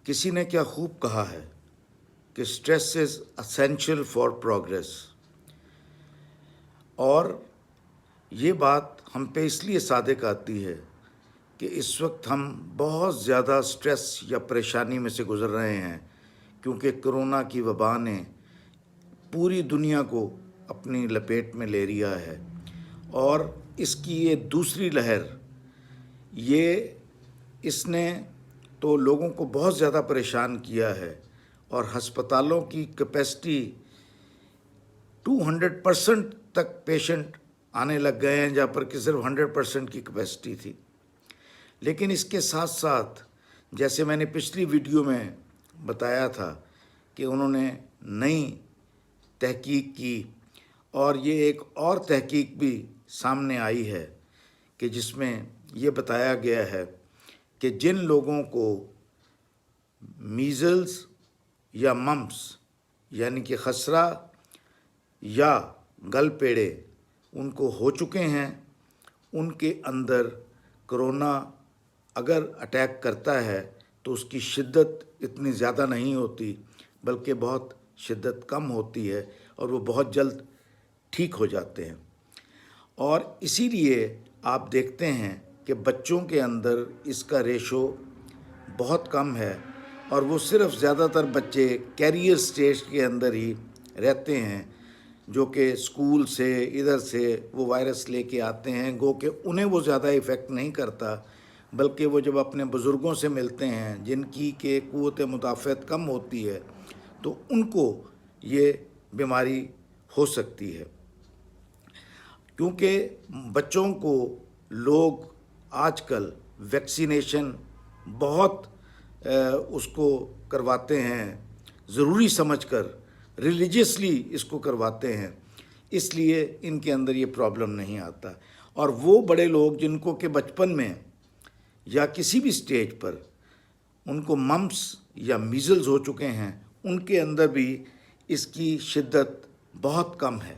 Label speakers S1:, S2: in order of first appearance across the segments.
S1: کسی نے کیا خوب کہا ہے کہ stress is essential for progress, اور یہ بات ہم پہ اس لیے صادق آتی ہے کہ اس وقت ہم بہت زیادہ اسٹریس یا پریشانی میں سے گزر رہے ہیں، کیونکہ کرونا کی وبا نے پوری دنیا کو اپنی لپیٹ میں لے لیا ہے، اور اس کی یہ دوسری لہر، اس نے تو لوگوں کو بہت زیادہ پریشان کیا ہے، اور ہسپتالوں کی کیپیسٹی 200% تک پیشنٹ آنے لگ گئے ہیں، جہاں پر کہ صرف 100% کی کیپیسٹی تھی۔ لیکن اس کے ساتھ ساتھ، جیسے میں نے پچھلی ویڈیو میں بتایا تھا کہ انہوں نے نئی تحقیق کی، اور یہ ایک اور تحقیق بھی سامنے آئی ہے کہ جس میں یہ بتایا گیا ہے کہ جن لوگوں کو میزلز یا ممپس یعنی کہ خسرہ یا گل پیڑے ان کو ہو چکے ہیں، ان کے اندر کرونا اگر اٹیک کرتا ہے تو اس کی شدت اتنی زیادہ نہیں ہوتی، بلکہ بہت شدت کم ہوتی ہے، اور وہ بہت جلد ٹھیک ہو جاتے ہیں۔ اور اسی لیے آپ دیکھتے ہیں کہ بچوں کے اندر اس کا ریشو بہت کم ہے، اور وہ صرف زیادہ تر بچے کیریئر سٹیج کے اندر ہی رہتے ہیں، جو کہ اسکول سے ادھر سے وہ وائرس لے کے آتے ہیں، گو کہ انہیں وہ زیادہ ایفیکٹ نہیں کرتا، بلکہ وہ جب اپنے بزرگوں سے ملتے ہیں جن کی کہ قوت مدافعت کم ہوتی ہے، تو ان کو یہ بیماری ہو سکتی ہے۔ کیونکہ بچوں کو لوگ آج کل ویکسینیشن بہت اس کو کرواتے ہیں، ضروری سمجھ کر ریلیجیسلی اس کو کرواتے ہیں، اس لیے ان کے اندر یہ پرابلم نہیں آتا۔ اور وہ بڑے لوگ جن کو کہ بچپن میں یا کسی بھی سٹیج پر ان کو ممپس یا میزلز ہو چکے ہیں، ان کے اندر بھی اس کی شدت بہت کم ہے۔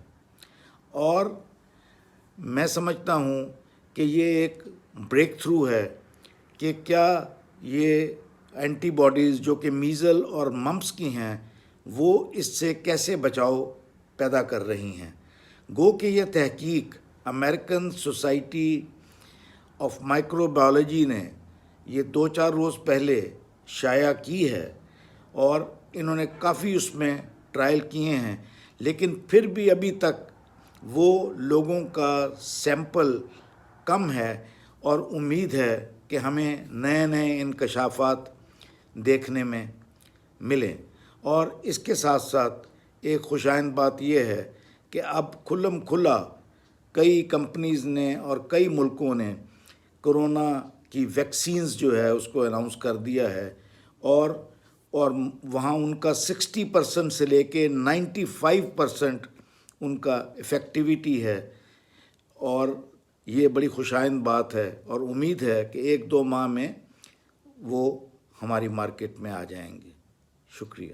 S1: اور میں سمجھتا ہوں کہ یہ ایک بریک تھرو ہے کہ کیا یہ اینٹی باڈیز جو کہ میزل اور ممپس کی ہیں، وہ اس سے کیسے بچاؤ پیدا کر رہی ہیں۔ گو کہ یہ تحقیق American society of micro biology نے یہ 2-4 روز پہلے شائع کی ہے، اور انہوں نے کافی اس میں ٹرائل کیے ہیں، لیکن پھر بھی ابھی تک وہ لوگوں کا سیمپل کم ہے، اور امید ہے کہ ہمیں نئے نئے انکشافات دیکھنے میں ملیں۔ اور اس کے ساتھ ساتھ ایک خوشائند بات یہ ہے کہ اب کھلم کھلا کئی کمپنیز نے اور کئی ملکوں نے کرونا کی ویکسینز جو ہے اس کو اناؤنس کر دیا ہے، اور وہاں ان کا 60% سے لے کے 95% ان کا افیکٹیویٹی ہے، اور یہ بڑی خوشائند بات ہے، اور امید ہے کہ 1-2 ماہ میں وہ ہماری مارکیٹ میں آ جائیں گے۔ شکریہ۔